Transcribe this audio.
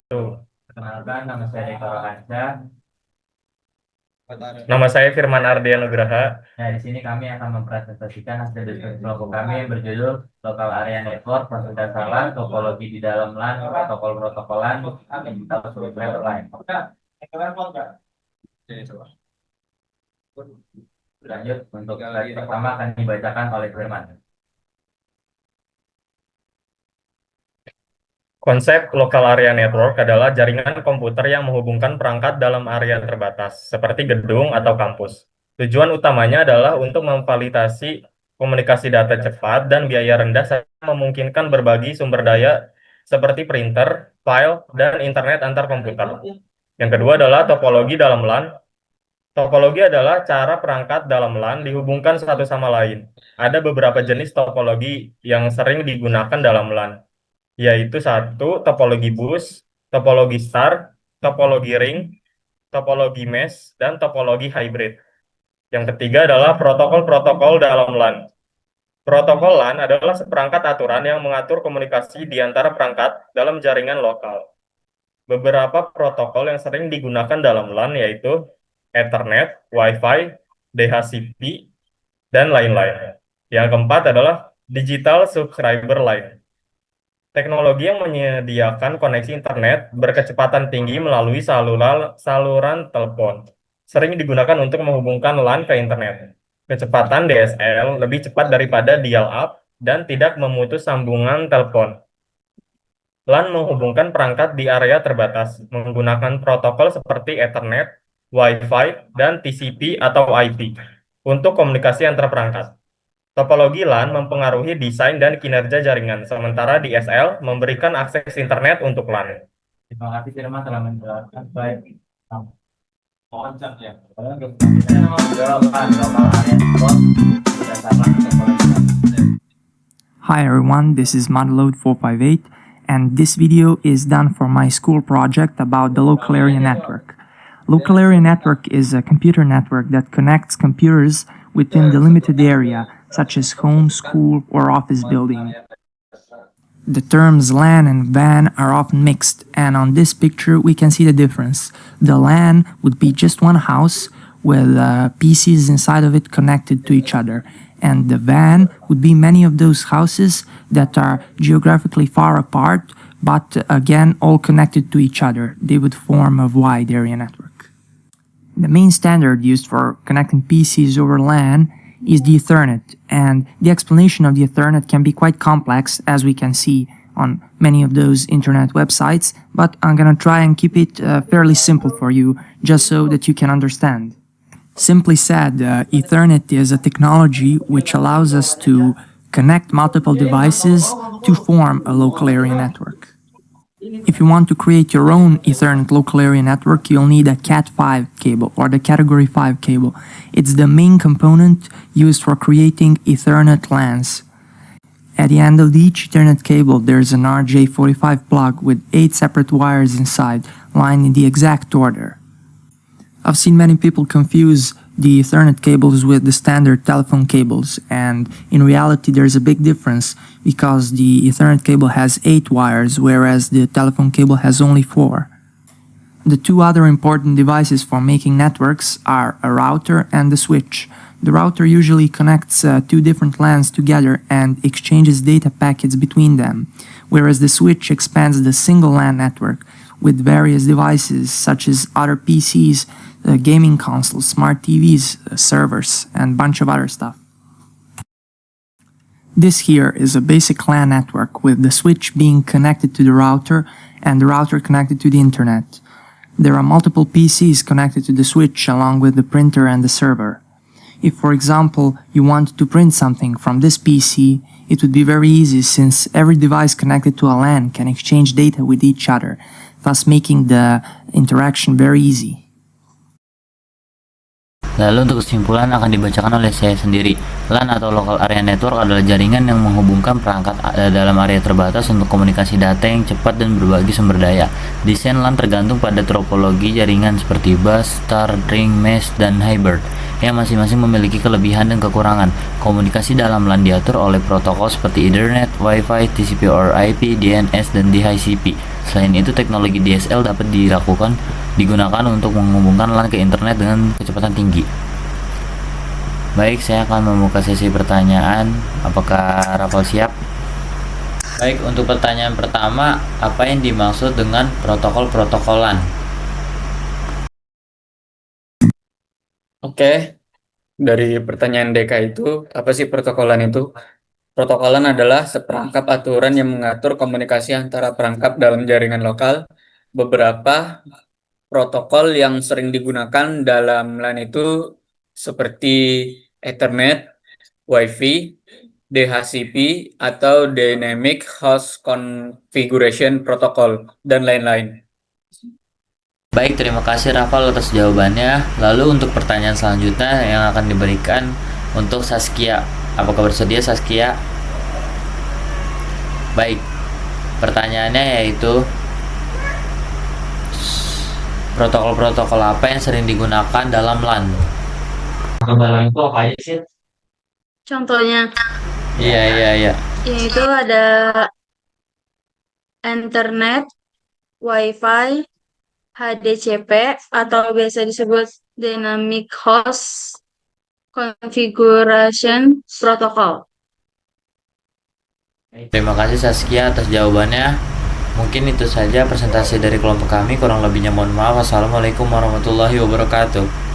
Tuh. Perkenalkan, nama saya Eko Rohansyah. Nama saya Firman Ardian Nugraha. Nah, di sini kami akan mempresentasikan hasil diskusi kelompok kami yang berjudul Local Area Network, Pendasar Topologi di dalam LAN, Protokol-protokolan, Digital Subscriber Line. Lanjut, untuk slide pertama akan dibacakan oleh Firman. Konsep Local Area Network adalah jaringan komputer yang menghubungkan perangkat dalam area terbatas, seperti gedung atau kampus. Tujuan utamanya adalah untuk memfasilitasi komunikasi data cepat dan biaya rendah serta memungkinkan berbagi sumber daya seperti printer, file, dan internet antar komputer. Yang kedua adalah topologi dalam LAN. Topologi adalah cara perangkat dalam LAN dihubungkan satu sama lain. Ada beberapa jenis topologi yang sering digunakan dalam LAN, yaitu satu, topologi bus, topologi star, topologi ring, topologi mesh, dan topologi hybrid. Yang ketiga adalah protokol-protokol dalam LAN. Protokol LAN adalah seperangkat aturan yang mengatur komunikasi di antara perangkat dalam jaringan lokal. Beberapa protokol yang sering digunakan dalam LAN yaitu Ethernet, Wi-Fi, DHCP, dan lain-lain. Yang keempat adalah Digital Subscriber Line. Teknologi yang menyediakan koneksi internet berkecepatan tinggi melalui saluran telepon. Sering digunakan untuk menghubungkan LAN ke internet. Kecepatan DSL lebih cepat daripada dial-up dan tidak memutus sambungan telepon. LAN menghubungkan perangkat di area terbatas menggunakan protokol seperti Ethernet, Wi-Fi, dan TCP atau IP untuk komunikasi antar perangkat. Topologi LAN mempengaruhi desain dan kinerja jaringan, sementara DSL memberikan akses internet untuk LAN. Terima kasih Firman telah menjelaskan. Baik. Mohon ya. Untuk selanjutnya Local Area Network, Pendasar LAN Topologi. Hi everyone, this is Modload458 and this video is done for my school project about the local area network. Local area network is a computer network that connects computers within the limited area, such as home, school, or office building. The terms LAN and WAN are often mixed, and on this picture we can see the difference. The LAN would be just one house with PCs inside of it connected to each other, and the WAN would be many of those houses that are geographically far apart, but again all connected to each other. They would form a wide area network. The main standard used for connecting PCs over LAN is the Ethernet, and the explanation of the Ethernet can be quite complex, as we can see on many of those internet websites, but I'm gonna try and keep it fairly simple for you, just so that you can understand. Simply said, Ethernet is a technology which allows us to connect multiple devices to form a local area network. If you want to create your own Ethernet local area network, you'll need a Cat5 cable or the Category 5 cable. It's the main component used for creating Ethernet LANs. At the end of each Ethernet cable, there's an RJ45 plug with 8 separate wires inside, lined in the exact order. I've seen many people confuse the Ethernet cables with the standard telephone cables, and in reality there's a big difference because the Ethernet cable has 8 wires, whereas the telephone cable has only 4. The two other important devices for making networks are a router and a switch. The router usually connects two different LANs together and exchanges data packets between them, whereas the switch expands the single LAN network with various devices such as other PCs, gaming consoles, smart TVs, servers, and a bunch of other stuff. This here is a basic LAN network with the switch being connected to the router and the router connected to the internet. There are multiple PCs connected to the switch along with the printer and the server. If, for example, you want to print something from this PC, it would be very easy since every device connected to a LAN can exchange data with each other, thus making the interaction very easy. Lalu untuk kesimpulan akan dibacakan oleh saya sendiri. LAN atau Local Area Network adalah jaringan yang menghubungkan perangkat dalam area terbatas untuk komunikasi data yang cepat dan berbagi sumber daya. Desain LAN tergantung pada topologi jaringan seperti bus, star, ring, mesh, dan hybrid. yang masing-masing memiliki kelebihan dan kekurangan. Komunikasi dalam LAN diatur oleh protokol seperti Ethernet, Wi-Fi, TCP or IP, DNS, dan DHCP. Selain itu, teknologi DSL dapat digunakan untuk menghubungkan LAN ke internet dengan kecepatan tinggi. Baik, saya akan membuka sesi pertanyaan. Apakah Rafal siap? Baik, untuk pertanyaan pertama, apa yang dimaksud dengan protokol-protokolan? Oke, dari pertanyaan DK itu, apa sih protokolan itu? Protokolan adalah seperangkap aturan yang mengatur komunikasi antara perangkap dalam jaringan lokal. Beberapa protokol yang sering digunakan dalam LAN itu seperti Ethernet, Wi-Fi, DHCP, atau Dynamic Host Configuration Protocol, dan lain-lain. Baik, terima kasih Rafal atas jawabannya. Lalu untuk pertanyaan selanjutnya yang akan diberikan untuk Saskia. Apakah bersedia Saskia? Baik, pertanyaannya yaitu protokol-protokol apa yang sering digunakan dalam LAN? Dalam itu apa aja sih? Contohnya, Iya. yaitu ada internet, Wi-Fi, HDCP atau biasa disebut Dynamic Host Configuration Protocol. Terima kasih Saskia atas jawabannya. Mungkin itu saja presentasi dari kelompok kami. Kurang lebihnya mohon maaf. Wassalamualaikum warahmatullahi wabarakatuh.